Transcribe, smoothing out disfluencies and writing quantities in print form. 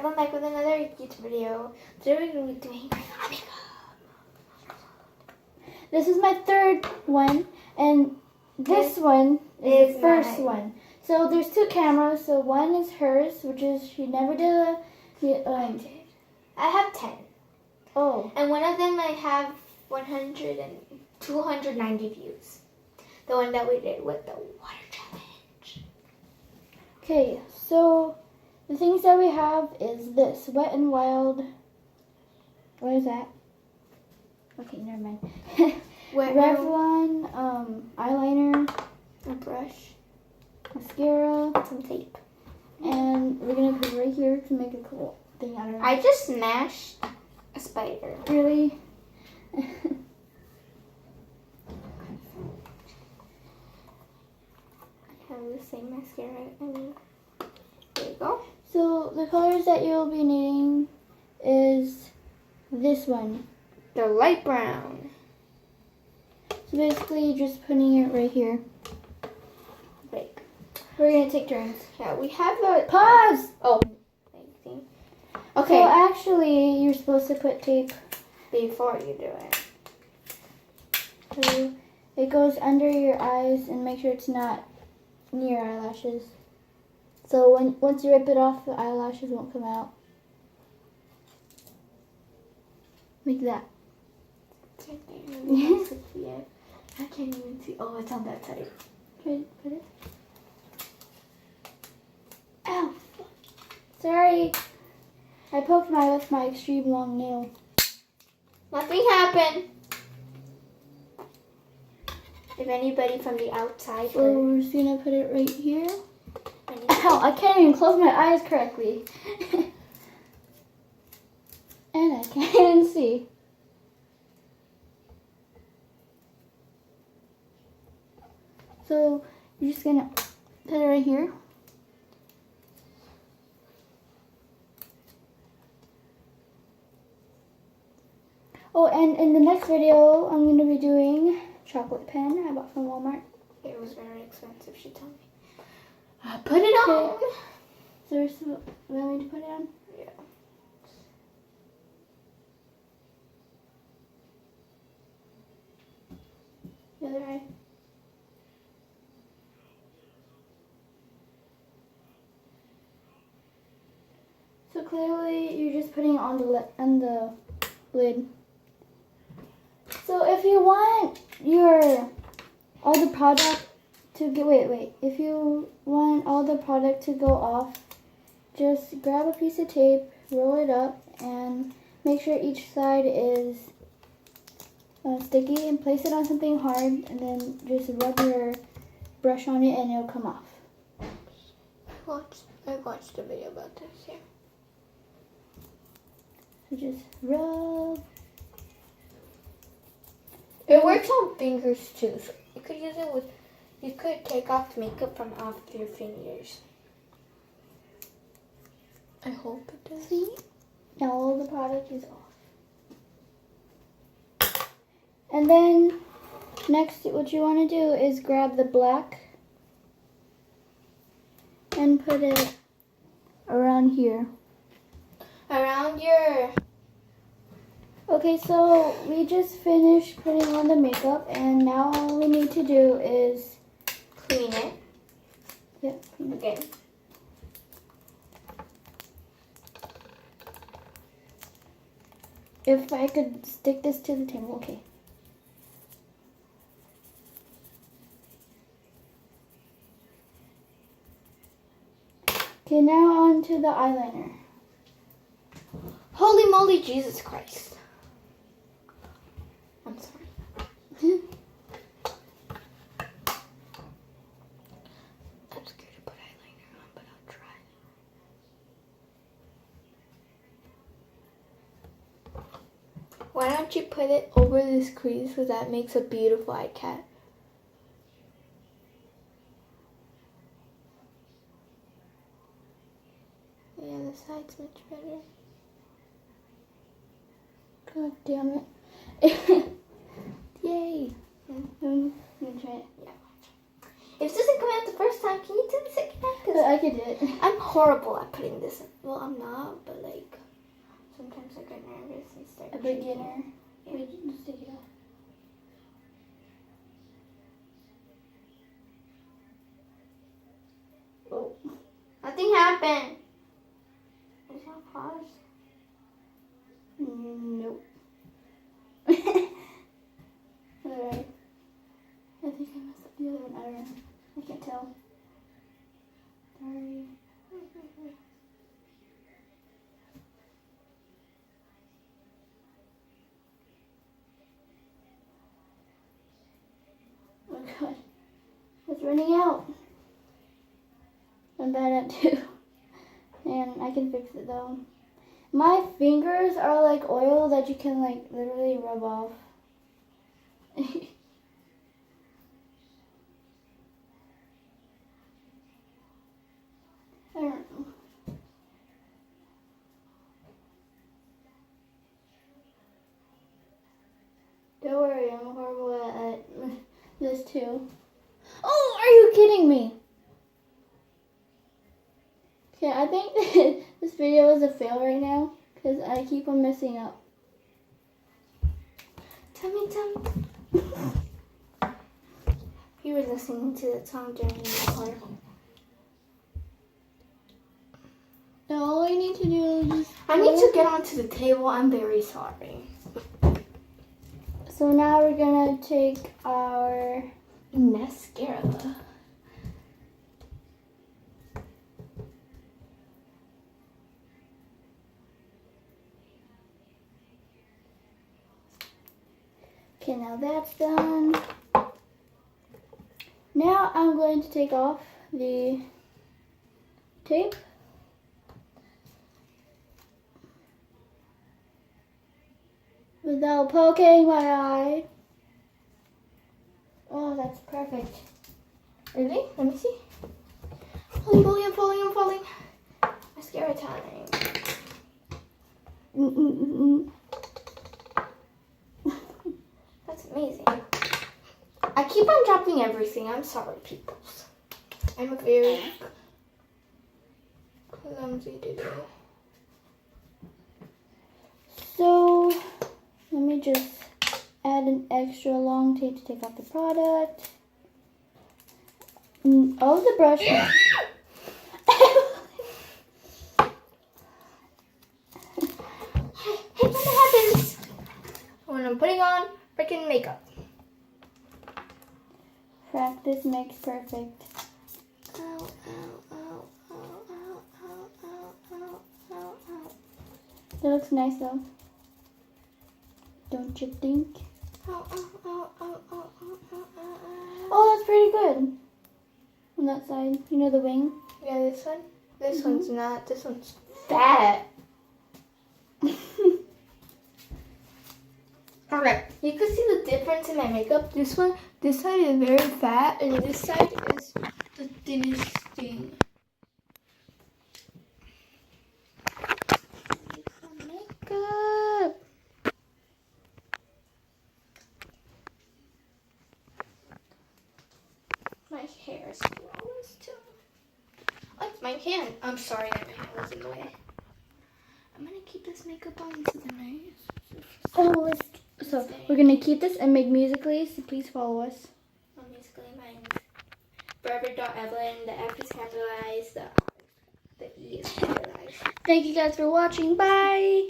I'm back with another YouTube video. Today we're going to be doing makeup. This is my third one, and this one is the first one. So there's two cameras. So one is hers, which is she never did a. I have 10. Oh. And one of them I have 290 views. The one that we did with the water challenge. Okay, so the things that we have is this Wet n Wild. What is that? Okay, never mind. Revlon eyeliner, a brush, mascara, some tape, and we're gonna put it right here to make a cool thing out of it. I just smashed a spider. Really? I have the same mascara. There you go. So the colors that you'll be needing is this one. The light brown. So basically, you're just putting it right here. Wait. We're gonna take turns. Yeah, we have the Pause. Oh, anything. Okay. So actually, you're supposed to put tape Before you do it. so it goes under your eyes, and make sure it's not near your eyelashes. So once you rip it off, the eyelashes won't come out. Like that. It's right there. Yeah. I can't even see. Oh, it's on that side. Put it. Ow! Sorry. I poked my with my extreme long nail. Nothing happened. If anybody from the outside So we're just gonna put it right here. heard Ow! I can't even close my eyes correctly. And I can't even see. So you're just gonna put it right here. Oh, and in the next video, I'm going to be doing chocolate pen I bought from Walmart. it was very expensive, she told me. Put it on. Okay. So we're supposed to put it on? Yeah. The other eye. So clearly, you're just putting it on the lid. So if you want all the product to get if you want all the product to go off, just grab a piece of tape, roll it up, and make sure each side is sticky, and place it on something hard, and then just rub your brush on it, and it'll come off. I watched a video about this, yeah. So just rub. It works on fingers too, so you could use it you could take off makeup from off your fingers. I hope it does. See? Now all the product is off. And then next what you want to do is grab the black and put it around here. Around your... Okay, so we just finished putting on the makeup, and now all we need to do is clean it. Yeah, clean it. Again. If I could stick this to the table, okay. Okay, now on to the eyeliner. Holy moly, Jesus Christ. I'm sorry. I'm scared to put eyeliner on, but I'll try. Why don't you put it over this crease, because that makes a beautiful eye cat. Yeah, the side's much better. God damn it. Yay. I'm gonna try it. Yeah. If this doesn't come out the first time, can you do the second time? I could do it. I'm horrible at putting this in. Well, I'm not, but like sometimes I get nervous and start. A beginner. Yeah. Wait, just take it off. Oh. Nothing happened. Is that pause? Nope. Alright. I think I messed up the other one. I don't know. I can't tell. Sorry. Oh god. It's running out. I'm bad at two. And I can fix it though. My fingers are like oil that you can like literally rub off. I don't know. Don't worry, I'm horrible at this too. Oh, are you kidding me? Okay, I think this video is a fail right now because I keep on messing up. Tummy. You were listening to the song during the car. Now all I need to do is just... I need to get onto the table. I'm very sorry. So now we're gonna take our... mascara. Okay, now that's done. Now I'm going to take off the tape. Without poking my eye. Oh, that's perfect. Really? Let me see. I'm falling. Mascara time. That's amazing. I keep on dropping everything. I'm sorry, people. I'm a very clumsy dude. So, let me just add an extra long tape to take off the product. Oh, the brush. Hey, what happens when I'm putting on freaking makeup? Practice makes perfect. Ow, ow, ow, ow, ow, ow, ow, ow, ow, ow. That looks nice though. Don't you think? Ow, ow, ow, ow, ow, ow, ow, ow. Oh, that's pretty good. On that side, you know the wing? Yeah, this one? This one's not. This one's fat. Okay, you can see the difference in my makeup. This side is very fat, and this side is the thinnest thing. Makeup. My hair is flawless too. Like my hand. I'm sorry that my hand was in the way. I'm gonna keep this makeup on to the night. Oh, so we're gonna keep this and make Musical.ly, so please follow us. Basically, mine's Forever.Evelyn. The F is capitalized. The E is capitalized. Thank you guys for watching. Bye.